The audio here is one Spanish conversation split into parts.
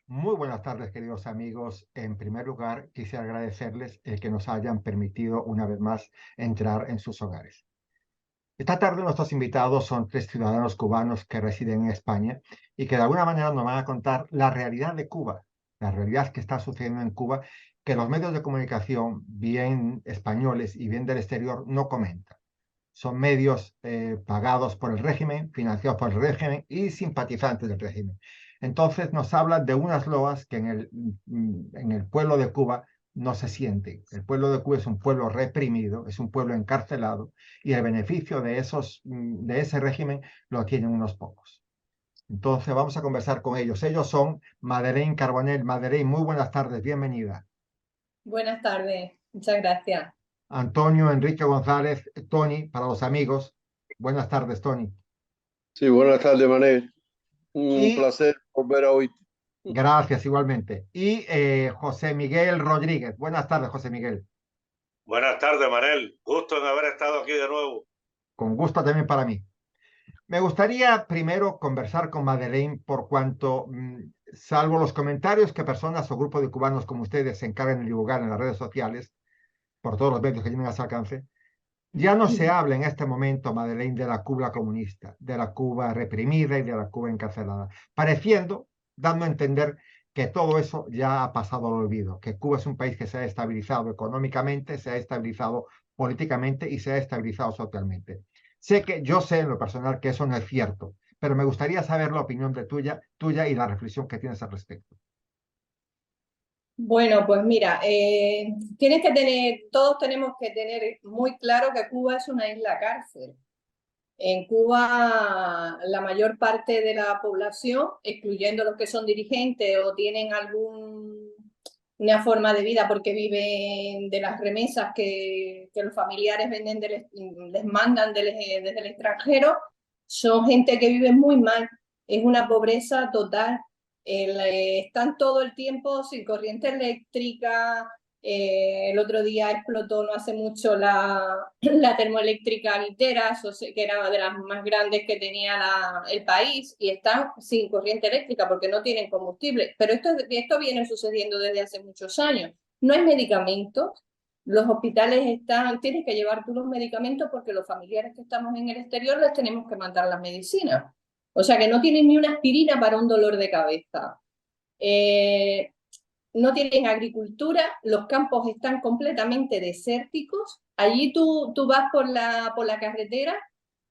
Muy buenas tardes, queridos amigos. En primer lugar, quisiera agradecerles el que nos hayan permitido una vez más entrar en sus hogares. Esta tarde nuestros invitados son tres ciudadanos cubanos que residen en España y que de alguna manera nos van a contar la realidad de Cuba, la realidad que está sucediendo en Cuba, que los medios de comunicación, bien españoles y bien del exterior, no comentan. Son medios pagados por el régimen, financiados por el régimen y simpatizantes del régimen. Entonces nos hablan de unas loas que en el pueblo de Cuba no se sienten. El pueblo de Cuba es un pueblo reprimido, es un pueblo encarcelado y el beneficio de ese régimen lo tienen unos pocos. Entonces vamos a conversar con ellos. Ellos son Madeleine Carbonell. Madeleine, muy buenas tardes, bienvenida. Buenas tardes, muchas gracias. Antonio Enrique González, Tony, para los amigos. Buenas tardes, Tony. Sí, buenas tardes, Mané. Un Y placer volver a oírte. gracias igualmente. Y José Miguel Rodríguez. Buenas tardes, José Miguel. Buenas tardes, Manel. Gusto en haber estado aquí de nuevo. Con gusto también para mí. Me gustaría primero conversar con Madeleine por cuanto, salvo los comentarios que personas o grupos de cubanos como ustedes se encargan de divulgar en las redes sociales, por todos los medios que tienen a su alcance, ya no se habla en este momento, Madeleine, de la Cuba comunista, de la Cuba reprimida y de la Cuba encarcelada, pareciendo, dando a entender que todo eso ya ha pasado al olvido, que Cuba es un país que se ha estabilizado económicamente, se ha estabilizado políticamente y se ha estabilizado socialmente. Yo sé en lo personal que eso no es cierto, pero me gustaría saber la opinión tuya y la reflexión que tienes al respecto. Bueno, pues mira, todos tenemos que tener muy claro que Cuba es una isla cárcel. En Cuba, la mayor parte de la población, excluyendo los que son dirigentes o tienen alguna forma de vida porque viven de las remesas que los familiares les mandan desde el extranjero, son gente que vive muy mal. Es una pobreza total. Están todo el tiempo sin corriente eléctrica. El otro día explotó no hace mucho la termoeléctrica Literas, que era de las más grandes que tenía el país, y están sin corriente eléctrica porque no tienen combustible. Pero esto viene sucediendo desde hace muchos años. No hay medicamentos. Los hospitales tienes que llevar tú los medicamentos porque los familiares que estamos en el exterior les tenemos que mandar las medicinas. O sea que no tienen ni una aspirina para un dolor de cabeza. No tienen agricultura, los campos están completamente desérticos. Allí tú vas por la carretera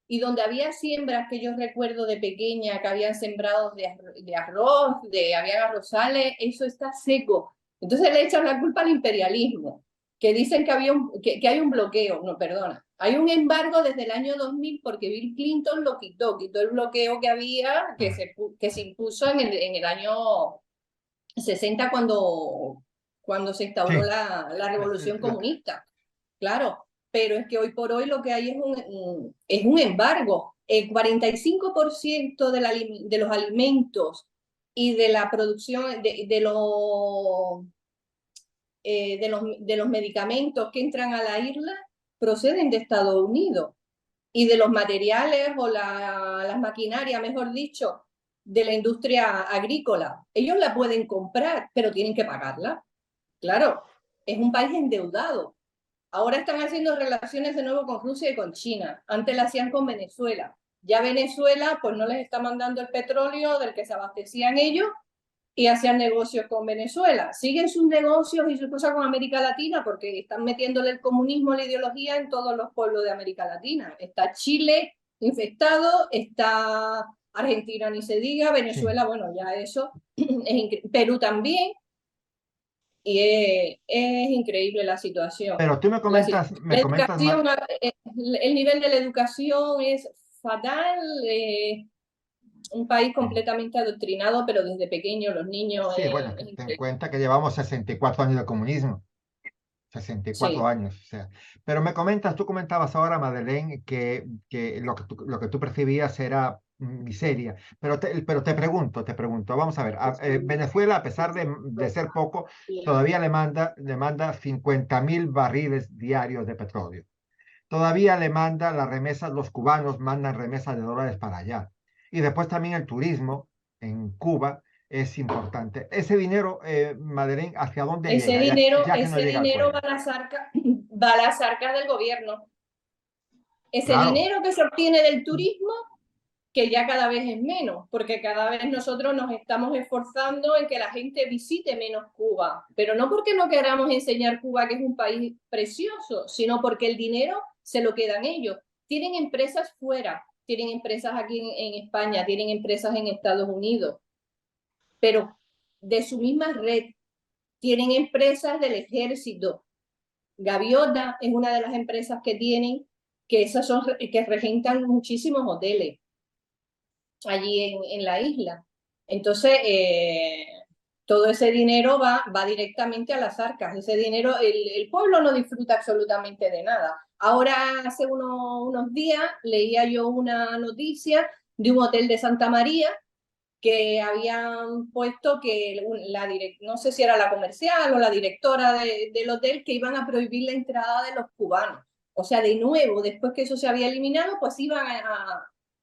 y donde había siembras que yo recuerdo de pequeña, que habían sembrados de arroz, había arrozales, eso está seco. Entonces le echan la culpa al imperialismo, que dicen que hay un bloqueo, no, perdona, hay un embargo desde el año 2000 porque Bill Clinton quitó el bloqueo que había, que se impuso en el año 60 cuando se instauró Sí, la revolución comunista. Claro, pero es que hoy por hoy lo que hay es un embargo. El 45% de los alimentos y de la producción de los medicamentos que entran a la isla proceden de Estados Unidos y de los materiales o las maquinarias, mejor dicho, de la industria agrícola. Ellos la pueden comprar, pero tienen que pagarla. Claro, es un país endeudado. Ahora están haciendo relaciones de nuevo con Rusia y con China. Antes la hacían con Venezuela. Ya Venezuela pues no les está mandando el petróleo del que se abastecían ellos y hacían negocios con Venezuela. Siguen sus negocios y sus cosas con América Latina porque están metiéndole el comunismo, la ideología en todos los pueblos de América Latina. Está Chile infectado, está Argentina ni se diga, sí. Venezuela, bueno, ya eso, Perú también, y es increíble la situación. Pero tú La me comentas, educación, el nivel de la educación es fatal, un país completamente adoctrinado, pero desde pequeño los niños sí, bueno, es ten en increíble. cuenta que llevamos 64 años de comunismo. 64 Sí. años, o sea. Pero tú comentabas ahora, Madeleine, que lo que tú percibías era miseria. Pero te pregunto, vamos a ver, Venezuela, a pesar de ser poco, todavía le manda 50.000 barriles diarios de petróleo. Todavía le manda las remesas, los cubanos mandan remesas de dólares para allá. Y después también el turismo en Cuba es importante. Ese dinero, Madeleine, ¿hacia dónde Ese llega? dinero, Ya que no ese llega al dinero va pueblo. a va a las arcas del gobierno. Ese Claro, dinero que se obtiene del turismo, que ya cada vez es menos, porque cada vez nosotros nos estamos esforzando en que la gente visite menos Cuba, pero no porque no queramos enseñar Cuba, que es un país precioso, sino porque el dinero se lo quedan ellos. Tienen empresas fuera, tienen empresas aquí en España, tienen empresas en Estados Unidos, pero de su misma red, tienen empresas del ejército. Gaviota es una de las empresas que tienen, que esas son que regentan muchísimos hoteles allí en la isla. Entonces, todo ese dinero va directamente a las arcas. Ese dinero, el pueblo no disfruta absolutamente de nada. Ahora, hace unos días, leía yo una noticia de un hotel de Santa María que habían puesto que no sé si era la comercial o la directora del hotel, que iban a prohibir la entrada de los cubanos. O sea, de nuevo, después que eso se había eliminado, pues iban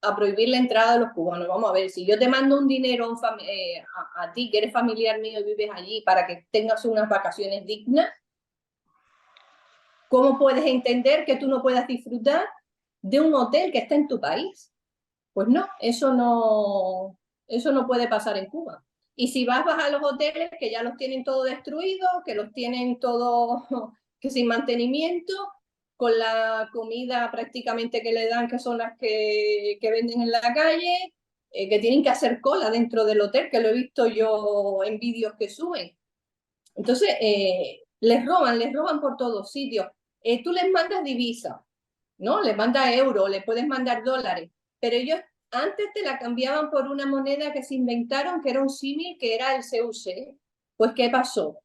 a prohibir la entrada de los cubanos. Vamos a ver, si yo te mando un dinero a ti, que eres familiar mío y vives allí, para que tengas unas vacaciones dignas, ¿cómo puedes entender que tú no puedas disfrutar de un hotel que está en tu país? Pues no, eso no puede pasar en Cuba. Y si vas a los hoteles que ya los tienen todo destruido, que los tienen todo que sin mantenimiento, con la comida prácticamente que le dan, que son las que venden en la calle, que tienen que hacer cola dentro del hotel, que lo he visto yo en vídeos que suben. Entonces, les roban por todos sitios. Tú les mandas divisas, ¿no? Les mandas euros, les puedes mandar dólares, pero ellos antes te la cambiaban por una moneda que se inventaron, que era un símil, que era el CUC. Pues, ¿qué pasó?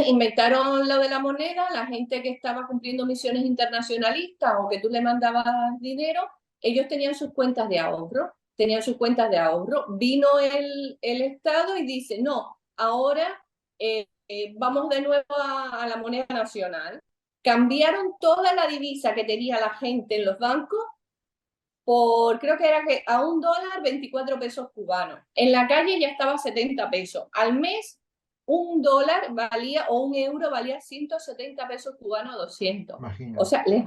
Inventaron lo de la moneda, la gente que estaba cumpliendo misiones internacionalistas o que tú le mandabas dinero, ellos tenían sus cuentas de ahorro, Vino el Estado y dice, no, ahora vamos de nuevo a la moneda nacional. Cambiaron toda la divisa que tenía la gente en los bancos por, creo que era que a $1, 24 pesos cubanos. En la calle ya estaba 70 pesos. Al mes, $1 valía, o €1 valía 170 pesos cubanos, 200. imagino. O sea, les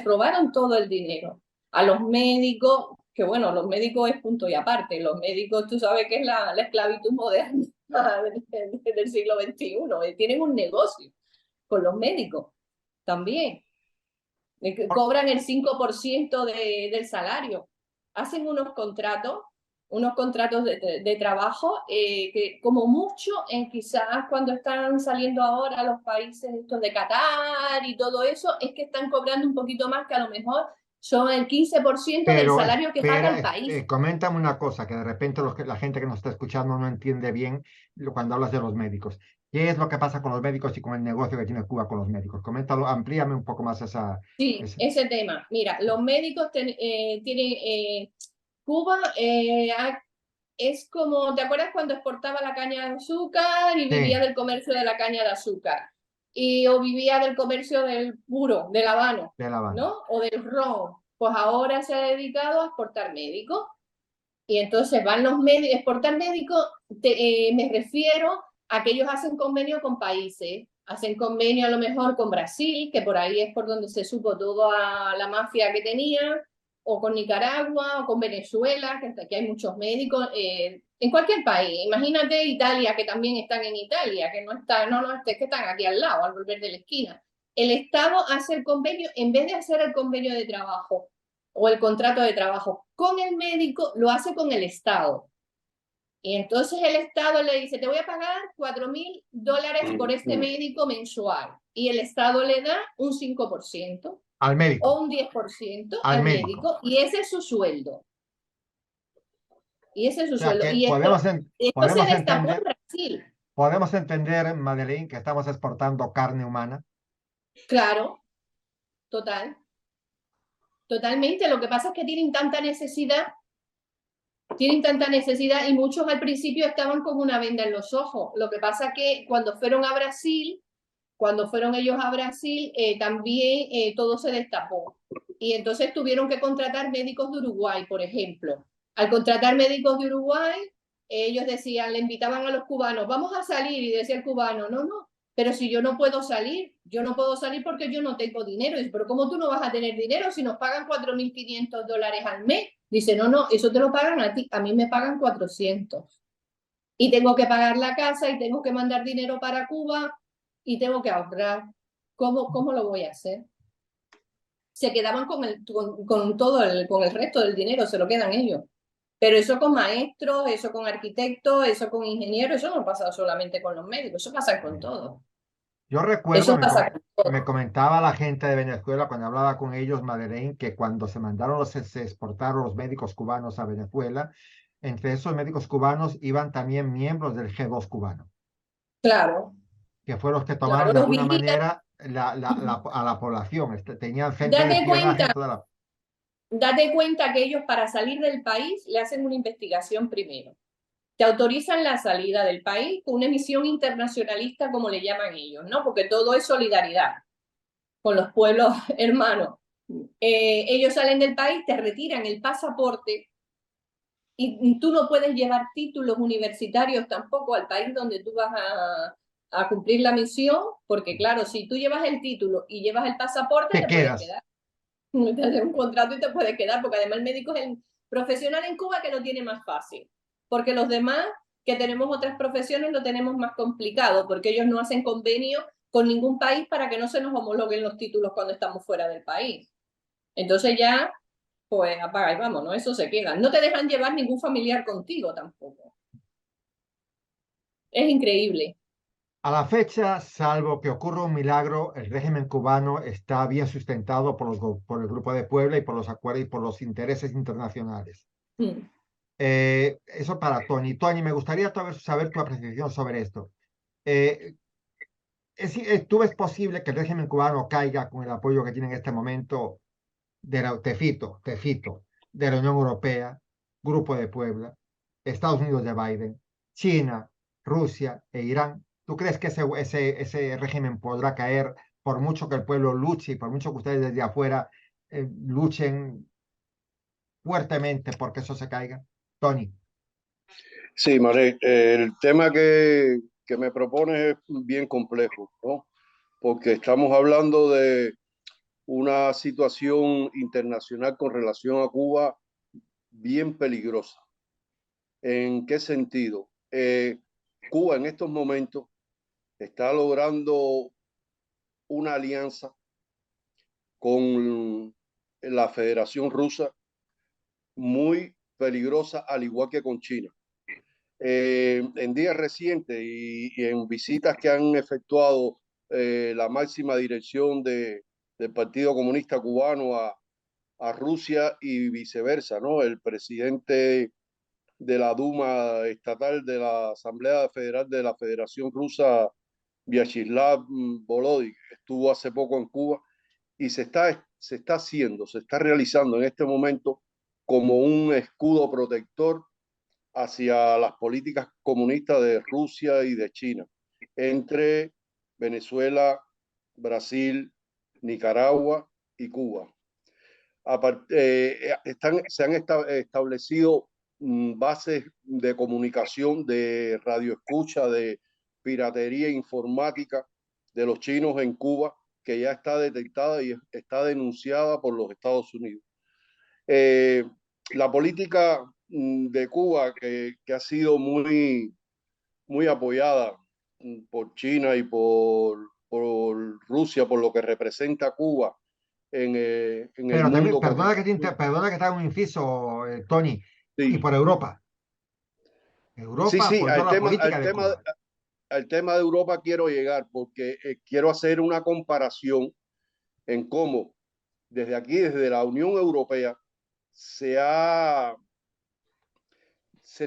robaron todo el dinero. A los médicos, que bueno, los médicos es punto y aparte. Los médicos, tú sabes que es la esclavitud moderna del siglo XXI. Tienen un negocio con los médicos también. Cobran el 5% del salario. Hacen unos contratos de trabajo que como mucho, quizás cuando están saliendo ahora los países estos de Qatar y todo eso, es que están cobrando un poquito más, que a lo mejor son el 15% del Pero salario que paga espera, el país. coméntame una cosa, que de repente la gente que nos está escuchando no entiende bien cuando hablas de los médicos. ¿Qué es lo que pasa con los médicos y con el negocio que tiene Cuba con los médicos? Coméntalo, amplíame un poco más Sí, ese. ese tema. Mira, los médicos tienen... Cuba es como, ¿te acuerdas cuando exportaba la caña de azúcar y vivía Sí, del comercio de la caña de azúcar? O vivía del comercio del puro, del habano, de La Habana. ¿no? O del ron. Pues ahora se ha dedicado a exportar médicos. Y entonces van los médicos, exportar médicos, me refiero a que ellos hacen convenio con países, hacen convenio a lo mejor con Brasil, que por ahí es por donde se supo toda la mafia que tenía, o con Nicaragua, o con Venezuela, que aquí hay muchos médicos, en cualquier país. Imagínate Italia, que también están en Italia, que no están, no, es que están aquí al lado, al volver de la esquina. El Estado hace el convenio, en vez de hacer el convenio de trabajo o el contrato de trabajo con el médico, lo hace con el Estado. Y entonces el Estado le dice, te voy a pagar $4.000 por este médico mensual. Y el Estado le da un 5% Al o médico, un 10% al al médico. médico. Y ese es su sueldo. Y ese es O su sea sueldo. que Y esto se destapó en Brasil. podemos entender, Madeleine, que estamos exportando carne humana. Claro, total. Totalmente. Lo que pasa es que tienen tanta necesidad y muchos al principio estaban con una venda en los ojos. Lo que pasa es que cuando fueron ellos a Brasil, también todo se destapó. Y entonces tuvieron que contratar médicos de Uruguay, por ejemplo. Al contratar médicos de Uruguay, ellos decían, le invitaban a los cubanos, vamos a salir, y decía el cubano, no, no, pero si yo no puedo salir porque yo no tengo dinero. Dice, pero ¿cómo tú no vas a tener dinero si nos pagan $4.500 al mes? Dice, no, no, eso te lo pagan a ti, a mí me pagan 400. Y tengo que pagar la casa y tengo que mandar dinero para Cuba y tengo que ahorrar. ¿Cómo lo voy a hacer? Se quedaban con todo con el resto del dinero, se lo quedan ellos. Pero eso con maestros, eso con arquitectos, eso con ingenieros, eso no pasa solamente con los médicos, eso pasa con todo. Yo recuerdo, Eso pasa con todo. me comentaba la gente de Venezuela cuando hablaba con ellos, Madeleine, que cuando se exportaron los médicos cubanos a Venezuela, entre esos médicos cubanos iban también miembros del G2 cubano, Claro, que fueron los que claro, tomaron de los alguna vigilan. manera a la población. Tenían centro de Date espionaje en cuenta, toda la... date cuenta que ellos para salir del país le hacen una investigación primero. Te autorizan la salida del país con una misión internacionalista, como le llaman ellos, ¿no? Porque todo es solidaridad con los pueblos hermanos. Ellos salen del país, te retiran el pasaporte y tú no puedes llevar títulos universitarios tampoco al país donde tú vas a cumplir la misión, porque claro, si tú llevas el título y llevas el pasaporte, Te te puedes quedas. quedar. Te hacen un contrato y te puedes quedar, porque además el médico es el profesional en Cuba que lo tiene más fácil, porque los demás que tenemos otras profesiones lo tenemos más complicado, porque ellos no hacen convenio con ningún país para que no se nos homologuen los títulos cuando estamos fuera del país. Entonces ya, pues apaga y vamos, ¿no? Eso se queda. No te dejan llevar ningún familiar contigo tampoco. Es increíble. A la fecha, salvo que ocurra un milagro, el régimen cubano está bien sustentado por el Grupo de Puebla y por los acuerdos y por los intereses internacionales. Mm. Eso para Tony. Tony, me gustaría saber tu apreciación sobre esto. Eh, ¿Tú ves posible que el régimen cubano caiga con el apoyo que tiene en este momento te cito, de la Unión Europea, Grupo de Puebla, Estados Unidos de Biden, China, Rusia e Irán? ¿Tú crees que ese régimen podrá caer por mucho que el pueblo luche y por mucho que ustedes desde afuera luchen fuertemente porque eso se caiga? Tony. Sí, María, el tema que me propones es bien complejo, ¿no? Porque estamos hablando de una situación internacional con relación a Cuba bien peligrosa. ¿En qué sentido? Cuba en estos momentos está logrando una alianza con la Federación Rusa muy peligrosa, al igual que con China. En días recientes y en visitas que han efectuado la máxima dirección del Partido Comunista Cubano a Rusia y viceversa, ¿no? El presidente de la Duma estatal de la Asamblea Federal de la Federación Rusa, Vyacheslav Volodymyr, estuvo hace poco en Cuba y se está realizando en este momento como un escudo protector hacia las políticas comunistas de Rusia y de China, entre Venezuela, Brasil, Nicaragua y Cuba. Se han establecido bases de comunicación, de radioescucha, de piratería informática de los chinos en Cuba, que ya está detectada y está denunciada por los Estados Unidos. La política de Cuba, que ha sido muy apoyada por China y por Rusia, por lo que representa Cuba en el Pero también, mundo. perdona que te haga un inciso, Tony, y Sí, por Europa. sí, Europa sí, apoyó la política de Cuba. al tema de Europa quiero llegar porque quiero hacer una comparación en cómo desde aquí, desde la Unión Europea, se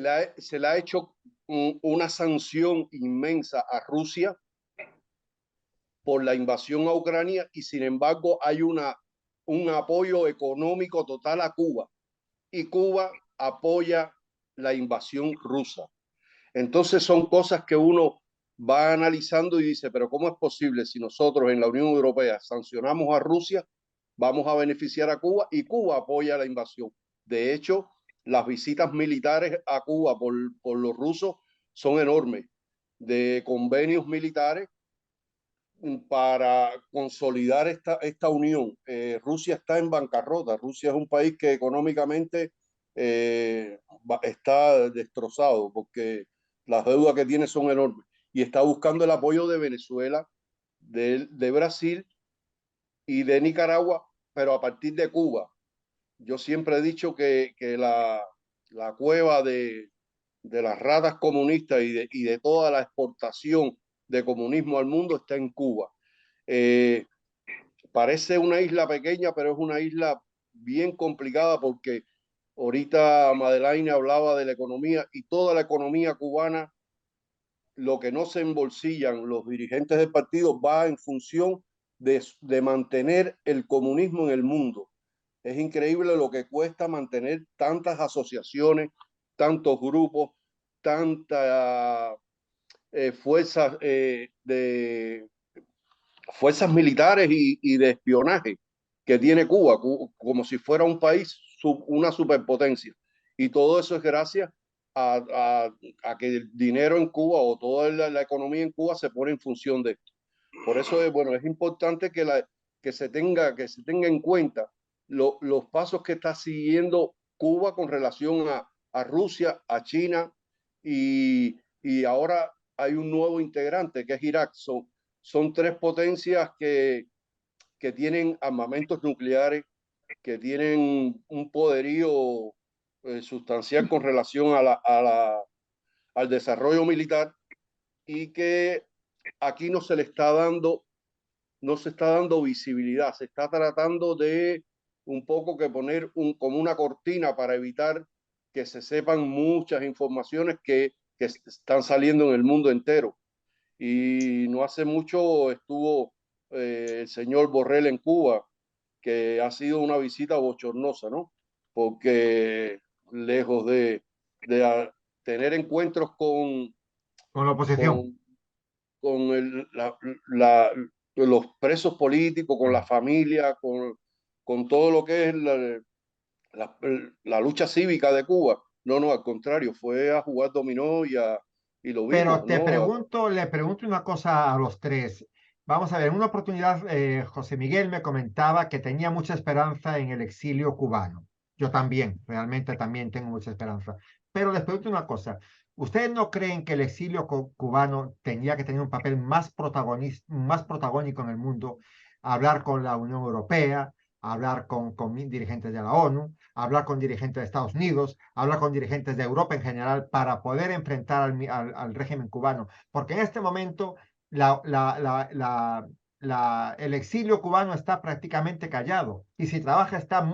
le ha hecho una sanción inmensa a Rusia por la invasión a Ucrania y sin embargo hay un apoyo económico total a Cuba y Cuba apoya la invasión rusa. Entonces son cosas que uno va analizando y dice, pero ¿cómo es posible si nosotros en la Unión Europea sancionamos a Rusia, vamos a beneficiar a Cuba y Cuba apoya la invasión? De hecho, las visitas militares a Cuba por los rusos son enormes, de convenios militares para consolidar esta unión. Rusia está en bancarrota. Rusia es un país que económicamente está destrozado porque las deudas que tiene son enormes y está buscando el apoyo de Venezuela, de Brasil y de Nicaragua, pero a partir de Cuba. Yo siempre he dicho que la cueva de las ratas comunistas y de toda la exportación de comunismo al mundo está en Cuba. Parece una isla pequeña, pero es una isla bien complicada porque ahorita Madeleine hablaba de la economía y toda la economía cubana, lo que no se embolsillan los dirigentes del partido va en función de mantener el comunismo en el mundo. Es increíble lo que cuesta mantener tantas asociaciones, tantos grupos, tantas fuerzas fuerzas militares y de espionaje que tiene Cuba, como si fuera un país, una superpotencia. Y todo eso es gracias a que el dinero en Cuba o toda la economía en Cuba se pone en función de esto. Por eso bueno, es importante que se tenga en cuenta los pasos que está siguiendo Cuba con relación a Rusia, a China y ahora hay un nuevo integrante que es Irak. Son tres potencias que tienen armamentos nucleares, que tienen un poderío sustancial con relación al desarrollo militar y que aquí no se está dando visibilidad, se está tratando de un poco que poner como una cortina para evitar que se sepan muchas informaciones que están saliendo en el mundo entero. Y no hace mucho estuvo el señor Borrell en Cuba, que ha sido una visita bochornosa, ¿no? Porque lejos de tener encuentros con la oposición. con, con la, los presos políticos, con la familia, con todo lo que es la, la lucha cívica de Cuba. No, no, al contrario, fue a jugar dominó y lo Pero vimos, ¿no? le pregunto una cosa a los tres. Vamos a ver, en una oportunidad José Miguel me comentaba que tenía mucha esperanza en el exilio cubano. Yo también, realmente también tengo mucha esperanza. Pero les pregunto una cosa. ¿Ustedes no creen que el exilio cubano tenía que tener un papel más protagónico en el mundo? Hablar con la Unión Europea, hablar con dirigentes de la ONU, hablar con dirigentes de Estados Unidos, hablar con dirigentes de Europa en general para poder enfrentar al régimen cubano. Porque en este momento el exilio cubano está prácticamente callado y si trabaja está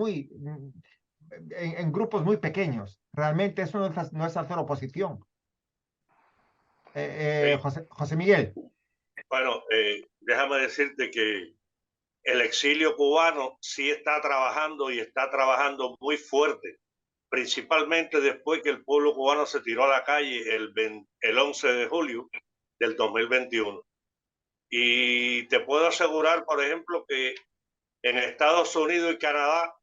en grupos muy pequeños. Realmente eso no es hacer oposición. Sí. José Miguel. Bueno, déjame decirte que el exilio cubano sí está trabajando y está trabajando muy fuerte, principalmente después que el pueblo cubano se tiró a la calle el 11 de julio del 2021. Y te puedo asegurar, por ejemplo, que en Estados Unidos y Canadá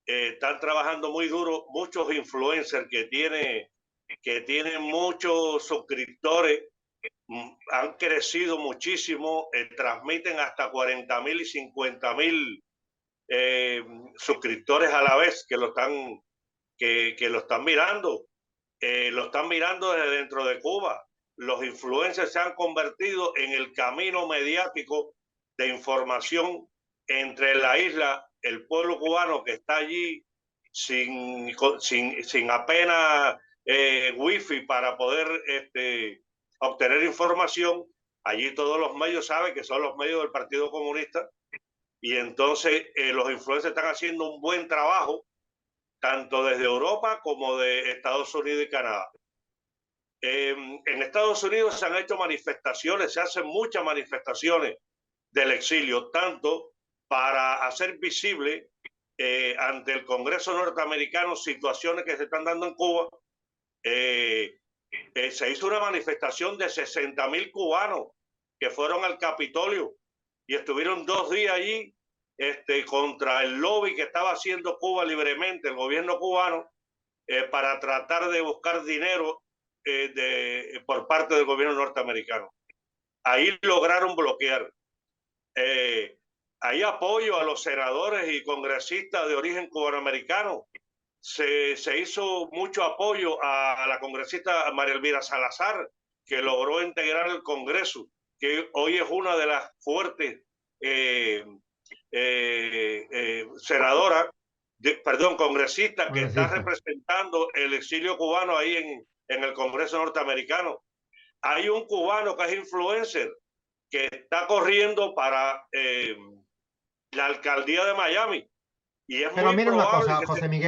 están trabajando muy duro muchos influencers que tienen muchos suscriptores, han crecido muchísimo, transmiten hasta 40,000 y 50,000 suscriptores a la vez que lo están mirando. Lo están mirando desde dentro de Cuba. Los influencers se han convertido en el camino mediático de información entre la isla, el pueblo cubano que está allí sin apenas wifi para poder obtener información. Allí todos los medios saben que son los medios del Partido Comunista y entonces los influencers están haciendo un buen trabajo tanto desde Europa como de Estados Unidos y Canadá. En Estados Unidos se han hecho manifestaciones, se hacen muchas manifestaciones del exilio, tanto para hacer visible ante el Congreso norteamericano situaciones que se están dando en Cuba. Se hizo una manifestación de 60,000 cubanos que fueron al Capitolio y estuvieron 2 días allí contra el lobby que estaba haciendo Cuba libremente, el gobierno cubano, para tratar de buscar dinero por parte del gobierno norteamericano. Ahí lograron bloquear. Hay apoyo a los senadores y congresistas de origen cubanoamericano. Se hizo mucho apoyo a la congresista María Elvira Salazar, que logró integrar el Congreso, que hoy es una de las fuertes congresistas que está representando el exilio cubano ahí en el Congreso norteamericano. Hay un cubano que es influencer, que está corriendo para la alcaldía de Miami. Y es Pero muy mira una probable cosa, que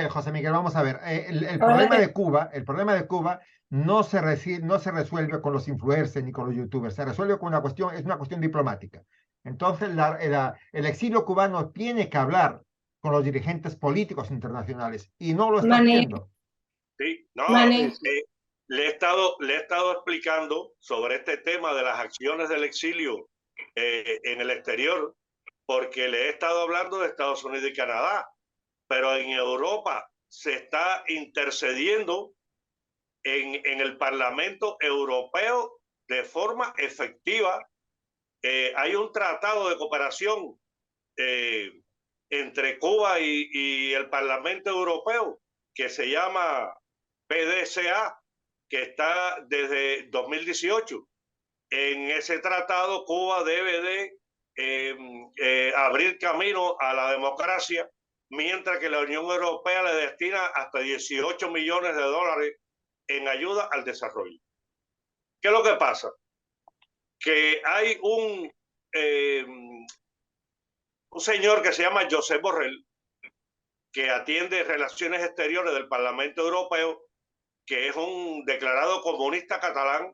José Miguel, vamos a ver. El problema de Cuba no se resuelve con los influencers ni con los youtubers, se resuelve con es una cuestión diplomática. Entonces, el exilio cubano tiene que hablar con los dirigentes políticos internacionales y no lo está haciendo. Sí, no, le he estado explicando sobre este tema de las acciones del exilio en el exterior, porque le he estado hablando de Estados Unidos y Canadá, pero en Europa se está intercediendo en el Parlamento Europeo de forma efectiva. Hay un tratado de cooperación entre Cuba y el Parlamento Europeo que se llama PDCA, que está desde 2018. En ese tratado Cuba debe de abrir camino a la democracia, mientras que la Unión Europea le destina hasta 18 millones de dólares en ayuda al desarrollo. ¿Qué es lo que pasa? Que hay un señor que se llama Josep Borrell, que atiende relaciones exteriores del Parlamento Europeo, que es un declarado comunista catalán,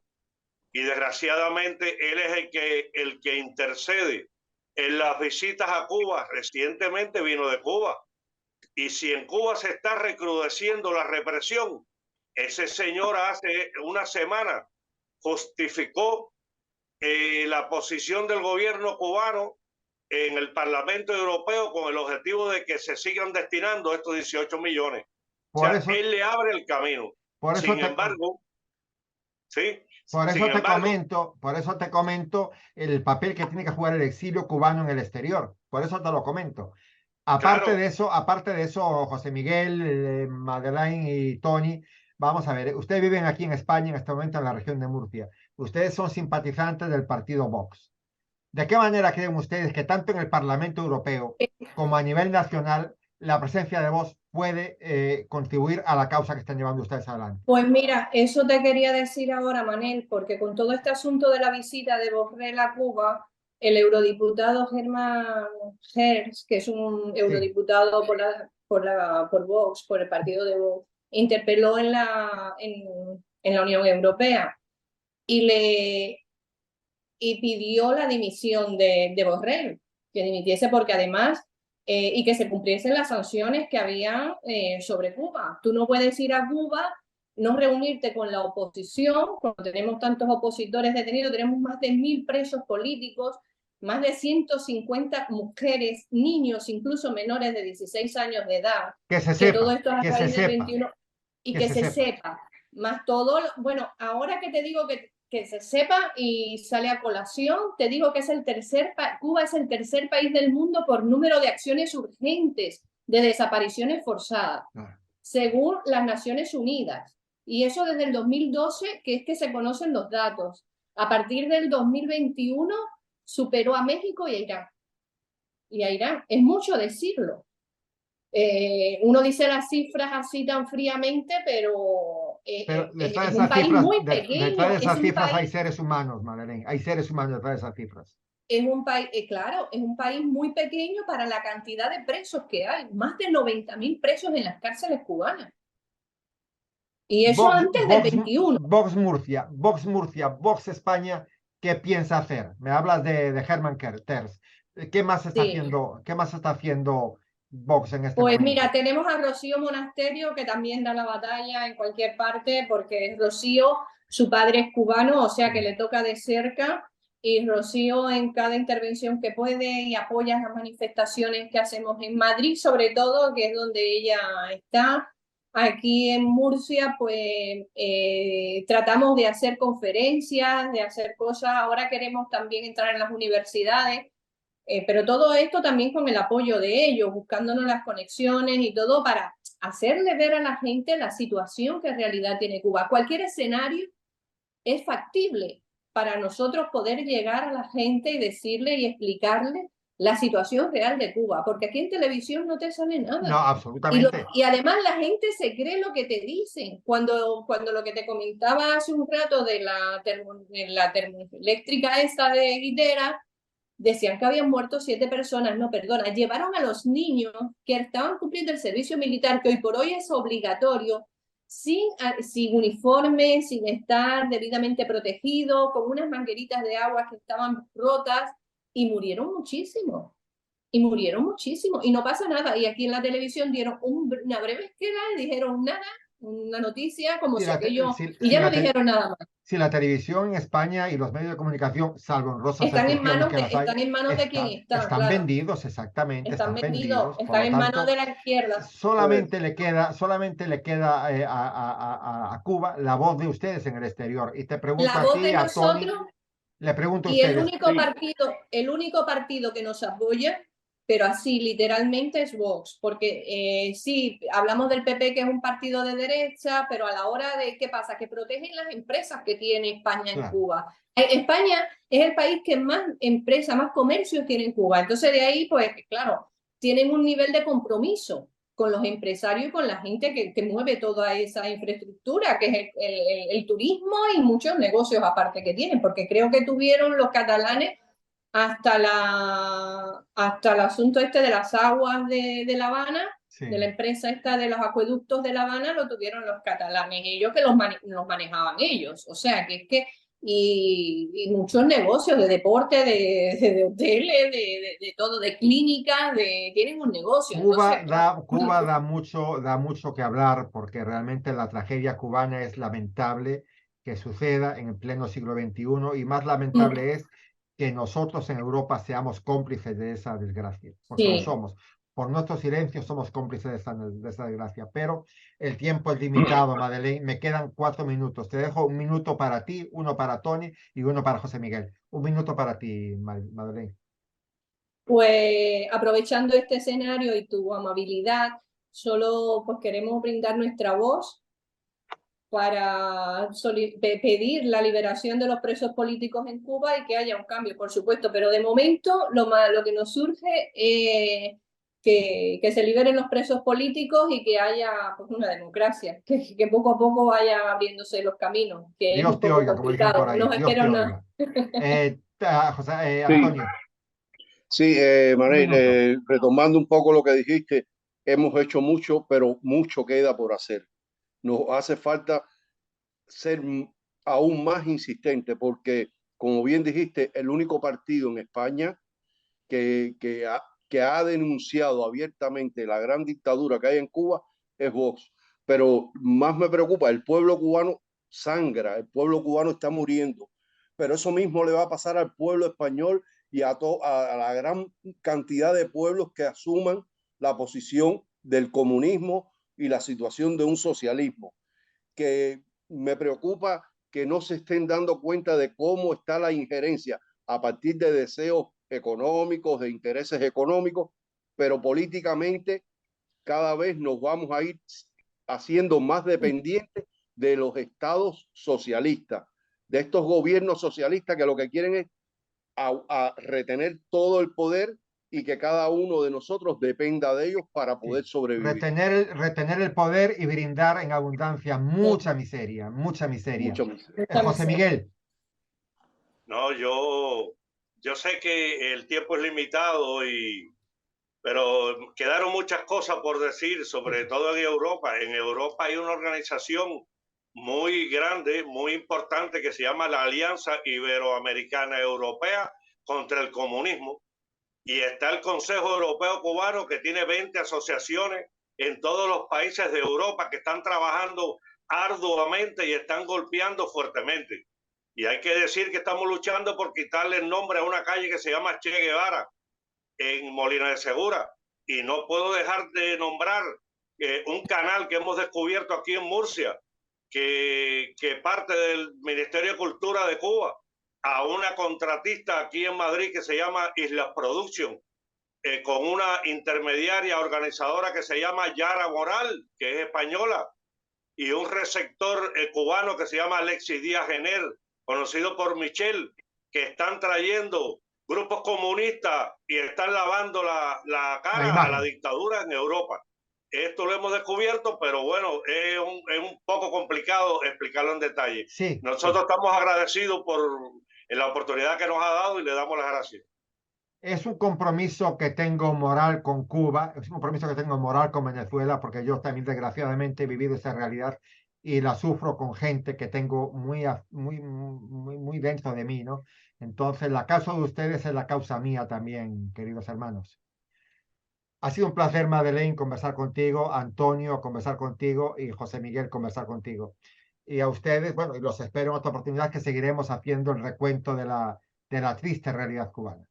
y desgraciadamente él es el que intercede en las visitas a Cuba. Recientemente vino de Cuba, y si en Cuba se está recrudeciendo la represión, ese señor hace una semana justificó la posición del gobierno cubano en el Parlamento Europeo con el objetivo de que se sigan destinando estos 18 millones. Por eso, él le abre el camino. Sin embargo, por eso te comento el papel que tiene que jugar el exilio cubano en el exterior. Por eso te lo comento. Aparte de eso, José Miguel, Madeleine y Tony, vamos a ver, ustedes viven aquí en España en este momento en la región de Murcia. Ustedes son simpatizantes del partido Vox. ¿De qué manera creen ustedes que tanto en el Parlamento Europeo como a nivel nacional la presencia de Vox puede contribuir a la causa que están llevando ustedes adelante? Pues mira, eso te quería decir ahora, Manel, porque con todo este asunto de la visita de Borrell a Cuba, el eurodiputado Germán Hertz, que es un eurodiputado por Vox, por el partido de Vox, interpeló en la Unión Europea y pidió la dimisión de Borrell, que dimitiese porque además y que se cumpliesen las sanciones que había sobre Cuba. Tú no puedes ir a Cuba, no reunirte con la oposición, cuando tenemos tantos opositores detenidos, tenemos más de 1000 presos políticos, más de 150 mujeres, niños, incluso menores de 16 años de edad. Que se sepa, todo esto es a que raíz se del sepa. 21, y que se sepa. Más todo, bueno, ahora que te digo que se sepa y sale a colación, te digo que es Cuba es el tercer país del mundo por número de acciones urgentes de desapariciones forzadas, según las Naciones Unidas. Y eso desde el 2012, que es que se conocen los datos. A partir del 2021 superó a México y a Irán. Y a Irán, es mucho decirlo. Uno dice las cifras así tan fríamente, pero es un país muy pequeño. Detrás de esas cifras hay seres humanos, Madeleine. Hay seres humanos detrás de esas cifras. Es un país, claro, es un país muy pequeño para la cantidad de presos que hay. Más de 90.000 presos en las cárceles cubanas. Y eso antes del 21. Vox Murcia, Vox España, ¿qué piensa hacer? Me hablas de Germán Terz. ¿Qué más está haciendo Vox en este momento? Pues mira, tenemos a Rocío Monasterio, que también da la batalla en cualquier parte, porque Rocío, su padre es cubano, o sea que le toca de cerca, y Rocío en cada intervención que puede y apoya las manifestaciones que hacemos en Madrid, sobre todo, que es donde ella está, Aquí en Murcia, pues tratamos de hacer conferencias, de hacer cosas. Ahora queremos también entrar en las universidades, pero todo esto también con el apoyo de ellos, buscándonos las conexiones y todo para hacerle ver a la gente la situación que en realidad tiene Cuba. Cualquier escenario es factible para nosotros poder llegar a la gente y decirle y explicarle la situación real de Cuba, porque aquí en televisión no te sale nada. No, absolutamente. Y además la gente se cree lo que te dicen. Cuando lo que te comentaba hace un rato de la termoeléctrica esta de Guitera, decían que habían muerto 7 personas. No, perdona, llevaron a los niños que estaban cumpliendo el servicio militar, que hoy por hoy es obligatorio, sin uniforme, sin estar debidamente protegido, con unas mangueritas de agua que estaban rotas, y murieron muchísimo. Y murieron muchísimo. Y no pasa nada. Y aquí en la televisión dieron una breve esquela y dijeron nada, una noticia, como Si si la, aquello... si, Y si ya no la te- dijeron nada más. si la televisión en España y los medios de comunicación, salvo honrosas Están en excepciones manos que las hay, están en manos de quien está, están claro. vendidos, exactamente, Están están vendidos, vendidos. Por están lo en manos tanto, de la izquierda. solamente le queda a Cuba la voz de ustedes en el exterior. Y te pregunto La a voz ti, de a Tony, nosotros le pregunto a y ustedes. el único partido que nos apoya, pero así literalmente, es Vox, porque sí, hablamos del PP, que es un partido de derecha, pero a la hora de qué pasa, que protegen las empresas que tiene España en Claro. Cuba. España es el país que más empresas, más comercios tiene en Cuba. Entonces de ahí, pues claro, tienen un nivel de compromiso con los empresarios y con la gente que mueve toda esa infraestructura, que es el turismo y muchos negocios aparte que tienen, porque creo que tuvieron los catalanes hasta el asunto este de las aguas de La Habana, Sí. de la empresa esta de los acueductos de La Habana, lo tuvieron los catalanes, ellos que los manejaban ellos. O sea, que es que y muchos negocios de deporte, de hoteles, de todo, de clínicas, tienen un negocio. Cuba Entonces, da mucho que hablar porque realmente la tragedia cubana es lamentable que suceda en el pleno siglo XXI y más lamentable es que nosotros en Europa seamos cómplices de esa desgracia, porque lo sí. somos. Por nuestro silencio somos cómplices de esa desgracia, pero el tiempo es limitado, Madeleine. Me quedan 4 minutos. Te dejo 1 minuto para ti, 1 para Tony y 1 para José Miguel. 1 minuto para ti, Madeleine. Pues aprovechando este escenario y tu amabilidad, solo pues queremos brindar nuestra voz para pedir la liberación de los presos políticos en Cuba y que haya un cambio, por supuesto, pero de momento lo que nos surge es que se liberen los presos políticos y que haya pues, una democracia, que poco a poco vaya abriéndose los caminos, que Dios es un te poco oiga, como dicen por complicado, ahí. no Dios te espero nada. oiga. José, Sí. Antonio. Sí, Manuel, retomando un poco lo que dijiste, hemos hecho mucho, pero mucho queda por hacer. Nos hace falta ser aún más insistente porque, como bien dijiste, el único partido en España que ha denunciado abiertamente la gran dictadura que hay en Cuba es Vox. Pero más me preocupa, el pueblo cubano sangra, el pueblo cubano está muriendo, pero eso mismo le va a pasar al pueblo español y a la gran cantidad de pueblos que asuman la posición del comunismo y la situación de un socialismo, que me preocupa que no se estén dando cuenta de cómo está la injerencia a partir de deseos económicos, de intereses económicos, pero políticamente cada vez nos vamos a ir haciendo más dependientes de los estados socialistas, de estos gobiernos socialistas que lo que quieren es a retener todo el poder y que cada uno de nosotros dependa de ellos para poder sobrevivir. Retener el poder y brindar en abundancia mucha miseria, mucha miseria. Mucho José Miguel. No, yo sé que el tiempo es limitado pero quedaron muchas cosas por decir, sobre todo en Europa. En Europa hay una organización muy grande, muy importante, que se llama la Alianza Iberoamericana Europea contra el Comunismo. Y está el Consejo Europeo Cubano, que tiene 20 asociaciones en todos los países de Europa que están trabajando arduamente y están golpeando fuertemente. Y hay que decir que estamos luchando por quitarle el nombre a una calle que se llama Che Guevara en Molina de Segura. Y no puedo dejar de nombrar un canal que hemos descubierto aquí en Murcia, que parte del Ministerio de Cultura de Cuba, a una contratista aquí en Madrid que se llama Islas Production, con una intermediaria organizadora que se llama Yara Moral, que es española, y un receptor cubano que se llama Alexis Díaz Gener, conocido por Michel, que están trayendo grupos comunistas y están lavando la cara a la dictadura en Europa. Esto lo hemos descubierto, pero bueno, es un poco complicado explicarlo en detalle. Sí, nosotros estamos agradecidos por la oportunidad que nos ha dado y le damos las gracias. Es un compromiso que tengo moral con Cuba, es un compromiso que tengo moral con Venezuela, porque yo también desgraciadamente he vivido esa realidad y la sufro con gente que tengo muy dentro de mí, ¿no? Entonces, la causa de ustedes es la causa mía también, queridos hermanos. Ha sido un placer, Madeleine, conversar contigo, Antonio, conversar contigo y José Miguel, conversar contigo. Y a ustedes, bueno, y los espero en otra oportunidad que seguiremos haciendo el recuento de la triste realidad cubana.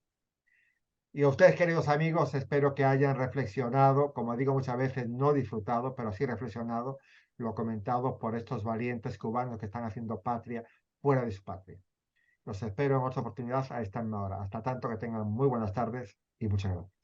Y a ustedes, queridos amigos, espero que hayan reflexionado, como digo muchas veces, no disfrutado, pero sí reflexionado lo comentado por estos valientes cubanos que están haciendo patria fuera de su patria. Los espero en otra oportunidad a esta misma hora. Hasta tanto, que tengan muy buenas tardes y muchas gracias.